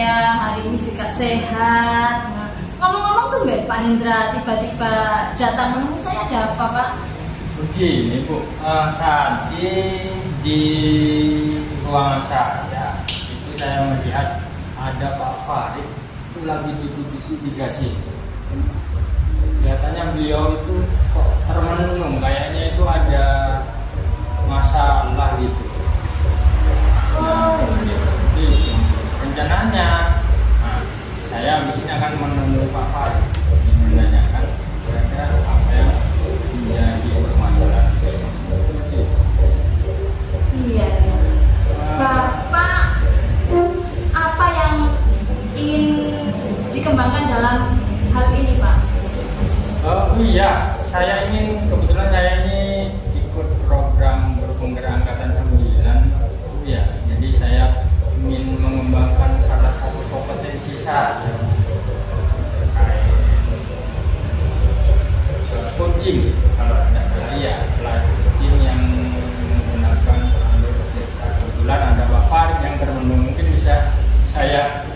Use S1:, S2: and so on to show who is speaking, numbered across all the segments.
S1: saya hari ini juga sehat. Nah, ngomong-ngomong tuh nggak Pak Hendra tiba-tiba datang menemui saya, ada apa Pak?
S2: Begini Bu, tadi di ruangan saya itu saya melihat ada Pak Farid itu lagi duduk-duduk di gasing. Kelihatannya beliau itu kok termenung, kayaknya itu ada masalah gitu. Nah, jadi rencananya, saya habis ini akan menemui Pak Farid menanyakan kira-kira apa yang menjadi permasalahan saya.
S1: Iya, ya. Bapak apa yang ingin dikembangkan dalam hal ini Pak?
S2: Oh iya, kebetulan saya ini ikut program berpenggerak angkatan 9. Ya, jadi saya ingin mengembangkan salah satu kompetensi saya terkait coaching, kalau tidak salah ya, coaching yang menggunakan alur cerita. Kebetulan ada Pak Farid yang termenung, mungkin bisa saya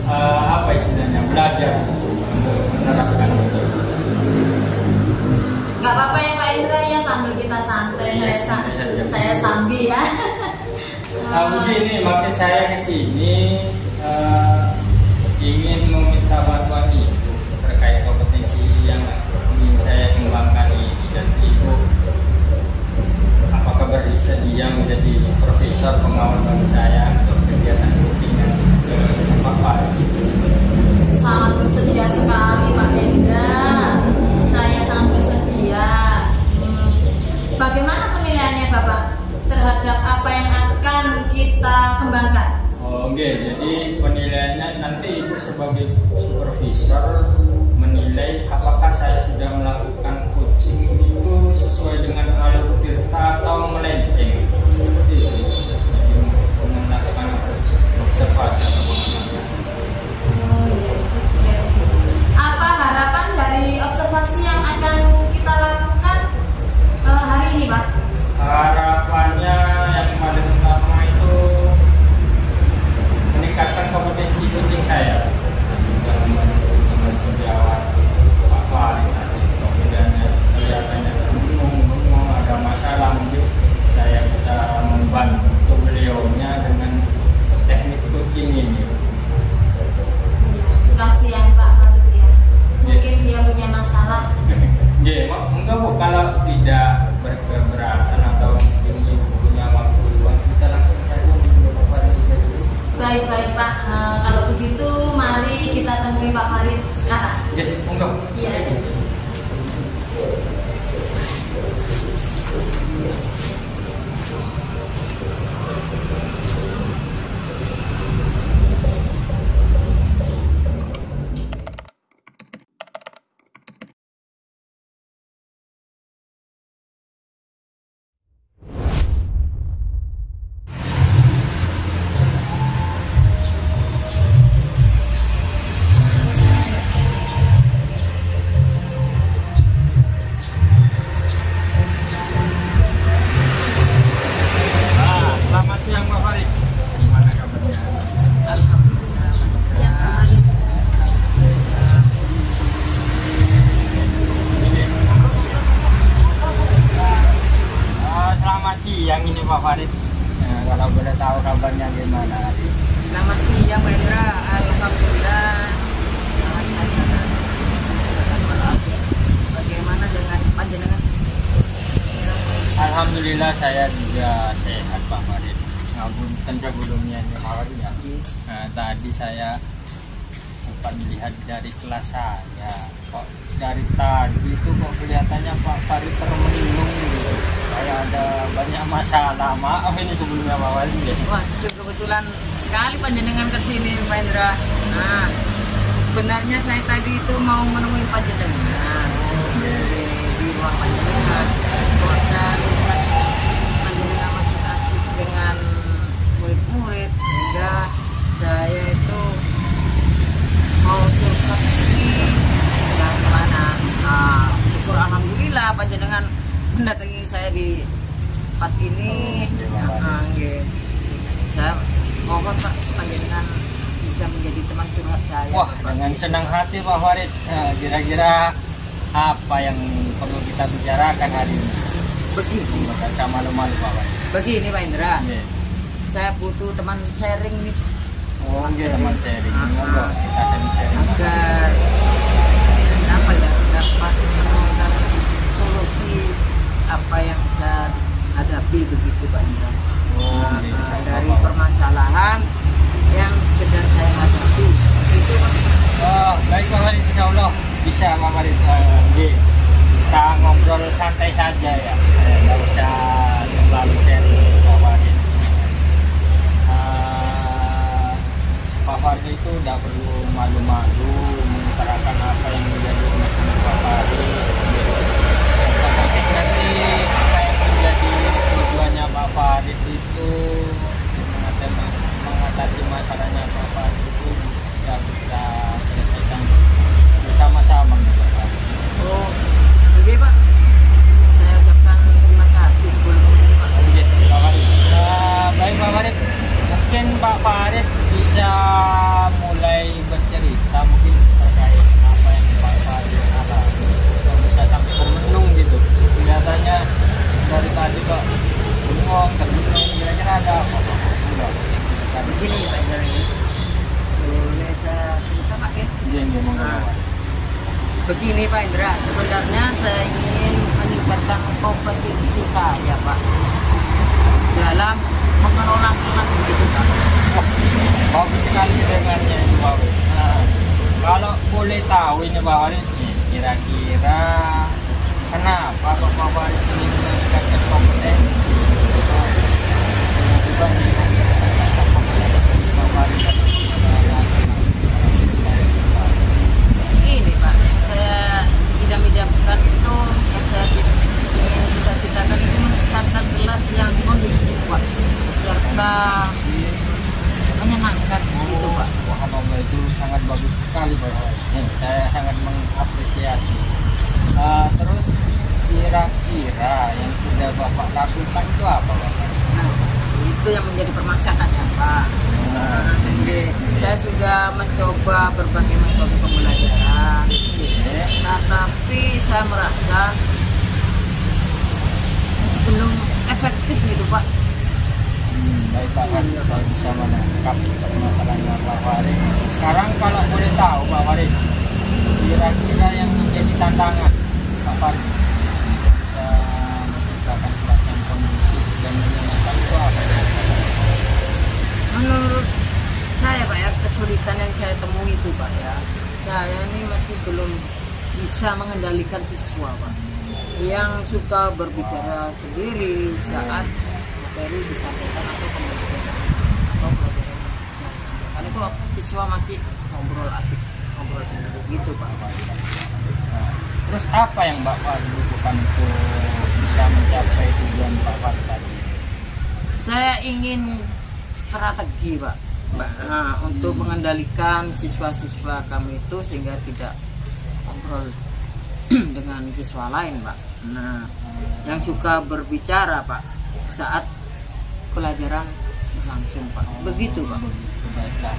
S2: apa istilahnya, belajar untuk menerapkan itu.
S1: Nggak apa-apa ya Pak Indra ya, sambil kita santai, saya sambil ya.
S2: Begini, maksud saya ke sini ingin meminta bantuan Ibu terkait kompetensi yang ingin saya kembangkan ini, dan Ibu apakah bersedia menjadi supervisor pengawal bagi saya untuk kegiatan coaching yang Bapak?
S1: Sangat bersedia sekali Pak Hendra, saya sangat bersedia. Bagaimana penilaiannya Bapak terhadap apa yang akan kita kembangkan?
S2: Oh, oke. Jadi penilaiannya nanti Ibu sebagai supervisor menilai apakah saya sudah melakukan coaching itu sesuai dengan alur tirta atau melenceng. Seperti itu. Jadi melakukan observasi atau pengamatan.
S1: Oh, iya. Apa harapan dari observasi yang akan kita lakukan hari ini Pak?
S2: Harapannya yang paling utama itu meningkatkan kompetensi coaching saya dalam teman sejawat Pak Farid tadi. Kemudiannya kelihatannya termenung, ada masalah, mungkin saya bisa membantu beliaunya dengan teknik coaching ini.
S1: Kasihan Pak Farid ya, mungkin dia punya masalah.
S2: Ya, enggak Bu, kalau tidak berkeberatan atau mungkin punya waktu luang, kita langsung saja Pak Farid.
S1: Baik Pak, kalau begitu mari kita temui Pak Farid sekarang.
S2: Ya, enggak.
S1: Iya.
S2: Selamat siang Pak Farid. Gimana kabarnya?
S1: Alhamdulillah. Ya Pak.
S2: Selamat siang ini Pak Farid. Kalau boleh tahu kabarnya gimana?
S3: Selamat siang Pak Indra, alhamdulillah. Selamat siang. Bagaimana dengan panjenengan?
S2: Alhamdulillah saya juga sehat Pak Farid. Ngapunten sebelumnya ini Pak Farid ya. Tadi saya sempat melihat dari kelas saya, kok dari tadi itu kok kelihatannya Pak Farid termenung gitu. Kayak ada banyak masalah. Maaf ini sebelumnya Pak Farid ya.
S3: Wah, kebetulan sekali panjenengan ke sini Pak Indra. Nah, sebenarnya saya tadi itu mau menemui panjenengan di ruang panjenengan. Saya lihat panjenengan masih asik dengan murid-murid, sehingga saya itu mau curhat ini dan kemana. Syukur alhamdulillah panjenengan mendatangi saya di tempat ini. Saya mohon Pak panjenengan bisa bisa menjadi teman curhat saya.
S2: Wah,
S3: Bapak.
S2: dengan senang hati Pak Farid. Kira-kira apa yang perlu kita bicarakan hari ini?
S3: Begini,
S2: Gak usah malu-malu Pak Farid.
S3: begini Pak Indra,
S2: Iya.
S3: saya butuh teman sharing nih
S2: Oh, teman sharing. Monggo, kita sharing.
S3: agar apa ya dapat menemukan solusi apa yang saya hadapi begitu Pak Indra.
S2: Oh, iya.
S3: Dari permasalahan yang sedang saya hadapi itu Pak.
S2: Oh, baik Pak Farid, insya Allah bisa Pak Farid. Kita ngobrol santai saja ya, nggak usah terlalu serius Pak Farid. Pak Farid itu tidak perlu malu-malu mengutarakan apa yang menjadi unek-unek Pak Farid. Mungkin nanti apa yang menjadi tujuannya Pak Farid itu mengatasi masalahnya Pak Farid itu bisa kita selesaikan bersama-sama gitu Pak.
S3: Oh, oke Pak. Saya ucapkan terima kasih sebelumnya Pak.
S2: Oke, Pak Farid. Baik Pak Farid, mungkin Pak Farid bisa mulai bercerita mungkin terkait apa yang Pak Farid alami. Kalau bisa sampai termenung gitu. Kelihatannya dari tadi Pak bengong, termenung. Kira-kira ada apa Pak? Enggak.
S3: Begini Pak Indra ini. Boleh saya cerita Pak ya?
S2: Iya, monggo.
S3: Begini Pak Indra, sebenarnya saya ingin meningkatkan kompetensi saya Pak dalam mengelola tunas begitu Pak.
S2: Wah, bagus sekali dengannya ini Pak Farid. Nah, kalau boleh tahu ini Pak Farid, kira-kira kenapa kok Pak Farid ingin meningkatkan kompetensi? Tiba-tiba ingin meningkatkan kompetensi Pak Farid.
S3: Ini Pak, yang saya idam-idamkan itu, yang saya ingin cita-citakan itu mencetakkan kelas yang kondusif Pak, serta menyenangkan gitu Pak.
S2: Subhanallah, itu sangat bagus sekali Pak Farid. Saya sangat mengapresiasi. Terus kira-kira yang sudah Bapak lakukan itu apa Bapak?
S3: Nah, itu yang menjadi permasalahannya Pak. Saya sudah mencoba berbagai metode pembelajaran. Nah, tapi saya merasa belum efektif gitu Pak.
S2: Baik Pak Farid, saya bisa menangkap permasalahannya Pak Farid. Sekarang kalau boleh tahu Pak Farid, kira-kira yang menjadi tantangan Pak Farid bisa menciptakan kelas yang kondusif dan menyenangkan itu apa?
S3: Menurut saya Pak ya, kesulitan yang saya temui itu Pak ya, saya ini masih belum bisa mengendalikan siswa Pak yang suka berbicara sendiri saat materi disampaikan atau pembelajaran karena itu siswa masih ngobrol asik, ngobrol sendiri gitu Pak.
S2: Nah, terus apa yang Pak Farid butuhkan untuk bisa mencapai tujuan Pak Farid tadi?
S3: Saya ingin strategi Pak, untuk mengendalikan siswa-siswa kami itu sehingga tidak ngobrol dengan siswa lain Pak. Nah, yang suka berbicara Pak saat pelajaran berlangsung Pak, begitu Pak.
S2: Baiklah.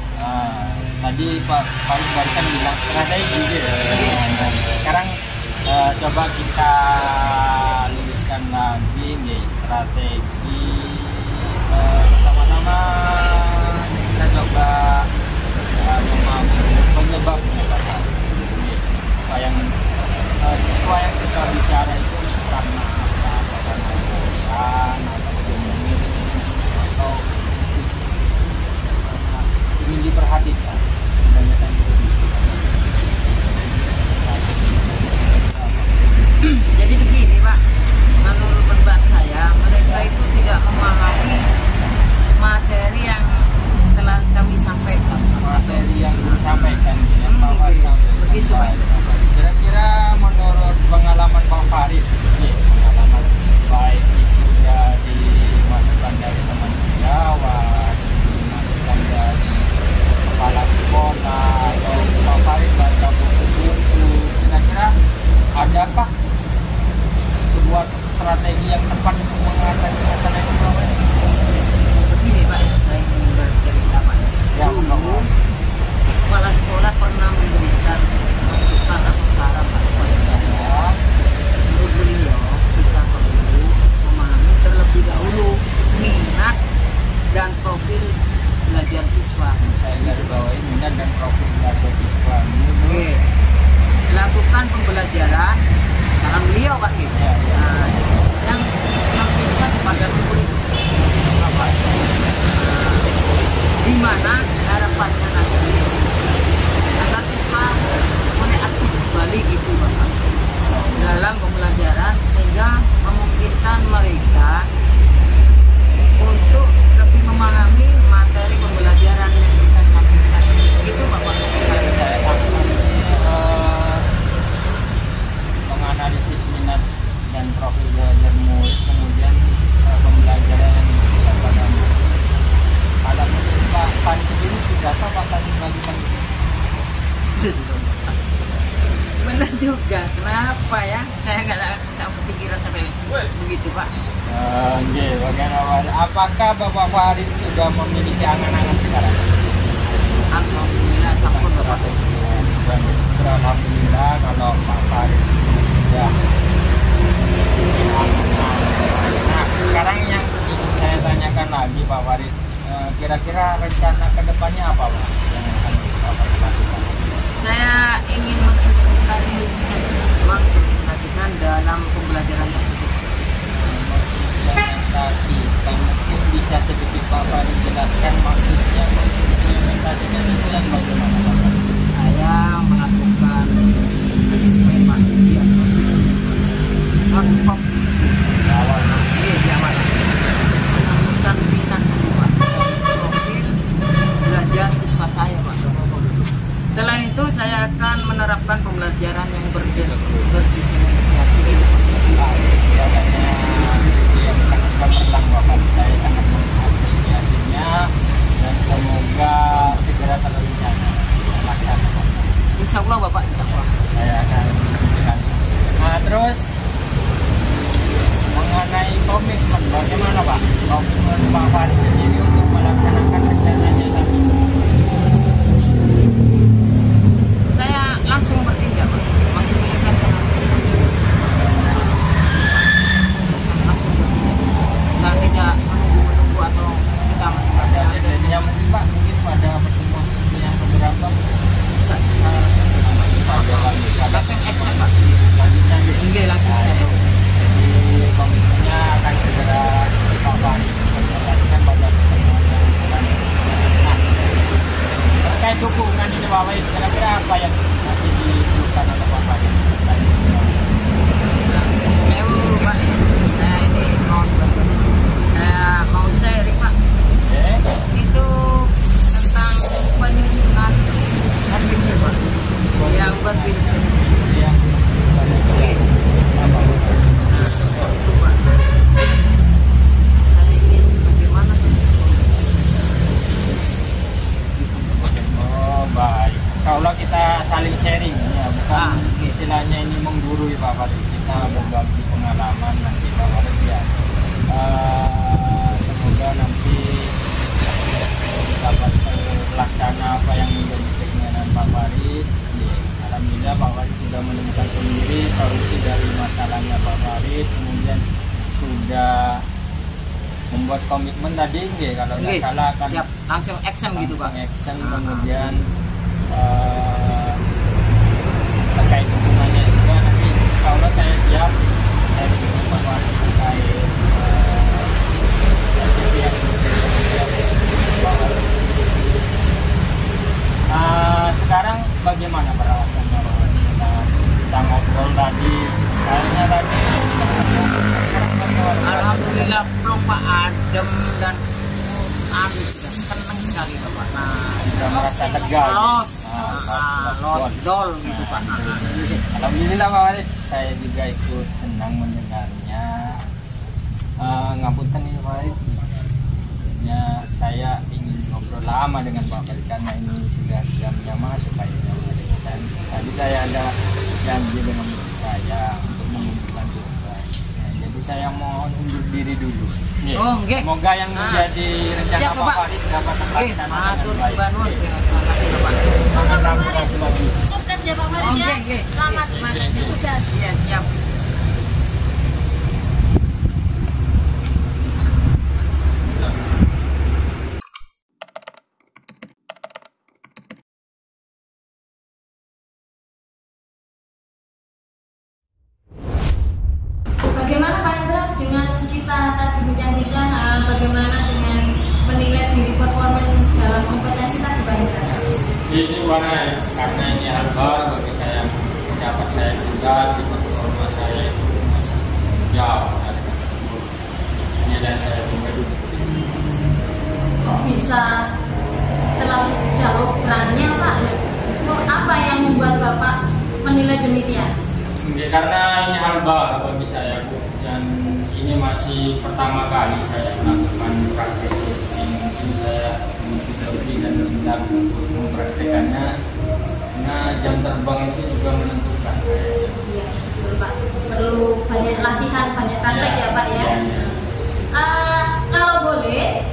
S2: Tadi Pak Farid barusan bilang strategi gitu ya. Nah, sekarang coba kita luruskan lagi nih strategi. Pertama-tama kita coba penyebabnya Pak Farid. Apa yang siswa yang suka bicara itu karena apa? Karena bosan atau jenuh atau ingin diperhatikan, kebanyakan begitu.
S3: Jadi begini Pak, menurut pendapat saya mereka itu tidak memahami materi yang telah kami sampaikan. Benar juga. Kenapa ya? Saya nggak ada pikiran sampai begitu, Pak.
S2: Oke, bagaimana? Apakah Bapak Farid sudah memiliki angan-angan sekarang?
S3: Alhamdulillah, sampun Bapak.
S2: Alhamdulillah kalau Pak Farid sudah memiliki angan-angan. Nah, sekarang yang ingin saya tanyakan lagi Pak Farid, kira-kira rencana kedepannya apa Pak? Yang akan Pak Farid lakukan?
S3: Saya ingin memperhatikan dalam pembelajaran tersebut.
S2: Implementasikan, mungkin bisa sedikit Pak Farid jelaskan maksudnya implementasikan itu yang bagaimana Pak Farid?
S3: Saya melakukan asesmen Pak, diagnosis, melakukan
S2: Awal
S3: menemukan minat Pak, profil belajar siswa saya Pak. Selain itu saya akan menerapkan pembelajaran yang berdiferensiasi.
S2: Adanya yang sangat cemerlang Bapak, saya sangat mengapresiasinya dan semoga segera terrencana laksanakan.
S3: Insya Allah Bapak, insya Allah.
S2: Saya akan menunjukkan. Nah terus mengenai komitmen, bagaimana Pak? Komitmen Pak Farid sendiri untuk melaksanakan rencananya tadi.
S3: Saya langsung bertindak Pak, mengirimkan nggak tidak menunggu atau kita
S2: Ada jadinya mungkin Pak, mungkin pada pertemuan yang beberapa
S3: langsung action Pak.
S2: selanjutnya
S3: Enggak langsung saya action.
S2: jadi komitmennya akan segera dipakai diperhatikan pada pertemuan yang selanjutnya. Nah, terkait dukungan ini Pak Farid, kira-kira apa yang masih dibutuhkan oleh Pak Farid?
S3: Saya Pak, saya ini mau sebetulnya saya mau sharing Pak.
S2: Oke.
S3: Itu tentang penyusunan RPP Pak yang berbeda.
S2: Yang
S3: Oke.
S2: apa
S3: Itu Pak. Saya ingin bagaimana sih?
S2: Oh baik, kalau kita saling sharing ya, bukan istilahnya ini menggurui Pak Farid, kita berbagi pengalaman nanti Pak Farid ya. Semoga nanti dapat terlaksana apa yang menjadi keinginan Pak Farid. Ya, alhamdulillah Pak Farid sudah menemukan sendiri solusi dari masalahnya Pak Farid, kemudian sudah membuat komitmen tadi, kalau nggak salah akan
S3: Siap, langsung action gitu Pak.
S2: action, kemudian terkait hubungannya juga nanti insya Allah saya siap dari Pak Farid terkait sekarang bagaimana perawatannya Pak Farid? Kita ngobrol tadi, kayaknya tadi
S3: Alhamdulillah belum Pak, adem dan sudah senang sekali Pak.
S2: sudah merasa lega.
S3: Los
S2: Los
S3: dol gitu Pak.
S2: Alhamdulillah Pak Farid, saya juga ikut senang mendengarnya. Ngapunten nih Pak Farid, ya saya ingin ngobrol lama dengan Pak Farid karena ini sudah jamnya masuk kayaknya. Tadi saya ada janji dengan diri saya untuk mengumpulkan tugas. Jadi saya mohon undur diri dulu.
S3: Oh, nggih.
S2: Semoga yang menjadi rencana
S3: Siap,
S2: Pak
S3: Bapak.
S2: Farid dapat terlaksana dengan
S3: Matur
S2: baik.
S3: suwun. Terima kasih Bapak.
S1: Monggo Pak Farid,
S2: Congratulasi.
S1: sukses ya Pak Farid ya.
S3: Oke.
S1: Selamat menjalankan tugas.
S3: Ya, siap.
S1: Bagaimana Pak Indra dengan kita tadi bincang-bincang bagaimana dengan menilai diri performance dalam kompetensi tadi Pak Indra?
S2: Ini warna karena ini hal baru bagi saya, dapat saya juga di performa saya itu jauh dari tersebut. Ini dan saya pribadi.
S1: Kok bisa terlalu jauh perannya Pak? Apa yang membuat Bapak menilai demikian?
S2: Karena ini hal baru bagi saya dan ini masih pertama kali saya melakukan praktek ini. Mungkin saya lebih dan rendah untuk mempraktekannya. karena jam terbang itu juga menentukan.
S1: Iya, betul Pak. Perlu banyak latihan, banyak praktek ya Pak ya. Kalau boleh,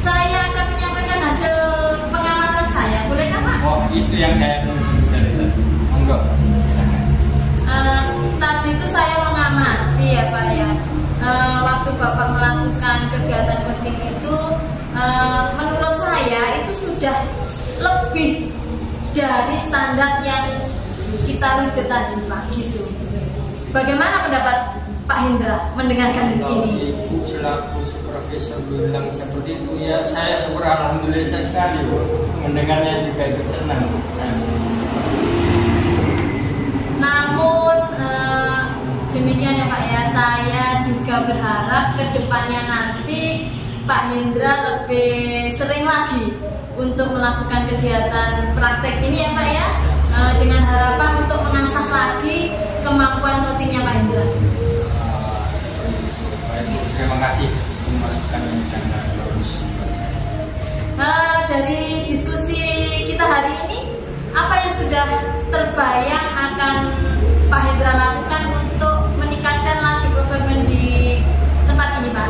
S1: saya akan menyampaikan hasil pengamatan saya. Bolehkah Pak?
S2: Oh, itu yang saya tunggu dari tadi. Monggo.
S1: Tadi itu saya mengamati ya Pak ya. Waktu Bapak melakukan kegiatan coaching itu, menurut saya itu sudah lebih dari standar yang kita rujuk tadi Pak gitu. Bagaimana pendapat Pak Hendra mendengarkan ini?
S2: Ibu selaku supervisor bilang seperti itu ya, saya super alhamdulillah sekali mendengarnya juga ikut senang.
S1: Namun demikian ya Pak ya, saya juga berharap kedepannya nanti Pak Hendra lebih sering lagi untuk melakukan kegiatan praktek ini ya Pak ya, dengan harapan untuk mengasah lagi kemampuan coachingnya Pak Hendra.
S2: Terima kasih masukan yang sangat bagus buat saya.
S1: Dari diskusi kita hari ini, apa yang sudah terbayang akan Pak Hendra lakukan untuk meningkatkan lagi performa di tempat ini Pak?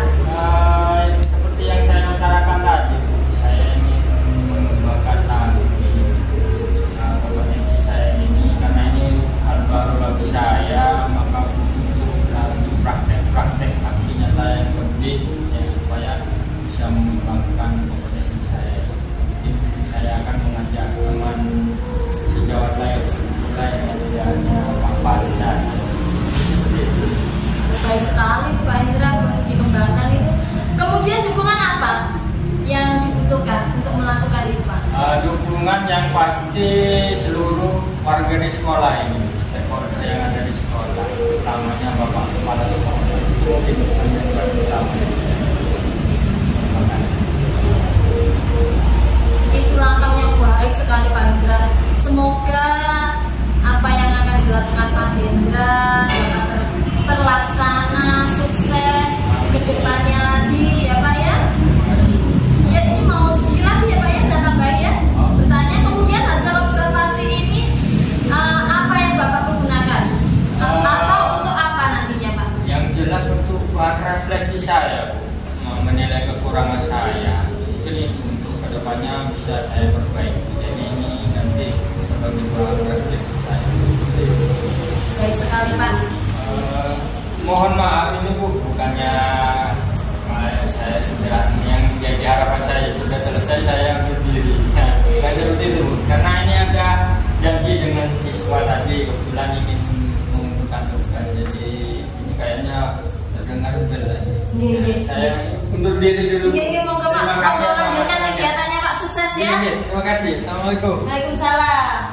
S2: Seperti yang saya utarakan tadi, saya ingin mengembangkan lagi kompetensi saya ini, karena ini hal baru bagi saya, maka butuh lagi praktek-praktek aksi nyata yang lebih ya, supaya bisa mengembangkan kompetensi saya. Mungkin saya akan mengajak teman sejawat lain yang tidak hanya Pak Farisa.
S1: Baik sekali Pak Hendra, dikembangkan itu. Kemudian dukungan apa yang dibutuhkan untuk melakukan itu Pak?
S2: Dukungan yang pasti seluruh warga di sekolah ini, stakeholder yang ada di sekolah, utamanya Bapak Kepala Sekolah, itu mungkin yang utama.
S1: Itu langkah yang baik sekali Pak Hendra. Semoga apa yang akan dilakukan Pak Hendra dapat terlaksana, sukses ke depannya lagi ya Pak ya. Ya ini mau sedikit lagi ya Pak ya, saya tambahin ya. Bertanya kemudian hasil observasi ini apa yang Bapak pergunakan? Atau untuk apa nantinya Pak?
S2: Yang jelas untuk bahan refleksi saya, menilai kekurangan saya, mungkin itu untuk kedepannya bisa saya perbaiki. Jadi ini nanti sebagai bahan refleksi saya.
S1: Baik sekali Pak.
S2: Mohon maaf ini Bu, bukannya saya sudah yang jadi harapan saya sudah selesai, saya ambil diri. Bukan seperti itu, karena ini ada janji dengan siswa tadi, kebetulan ingin mengumpulkan tugas, jadi ini kayaknya terdengar berbeda. Saya undur diri dulu.
S1: Mau lanjutkan kegiatannya Pak, sukses ya.
S2: Terima kasih. Assalamualaikum.
S1: Waalaikumsalam.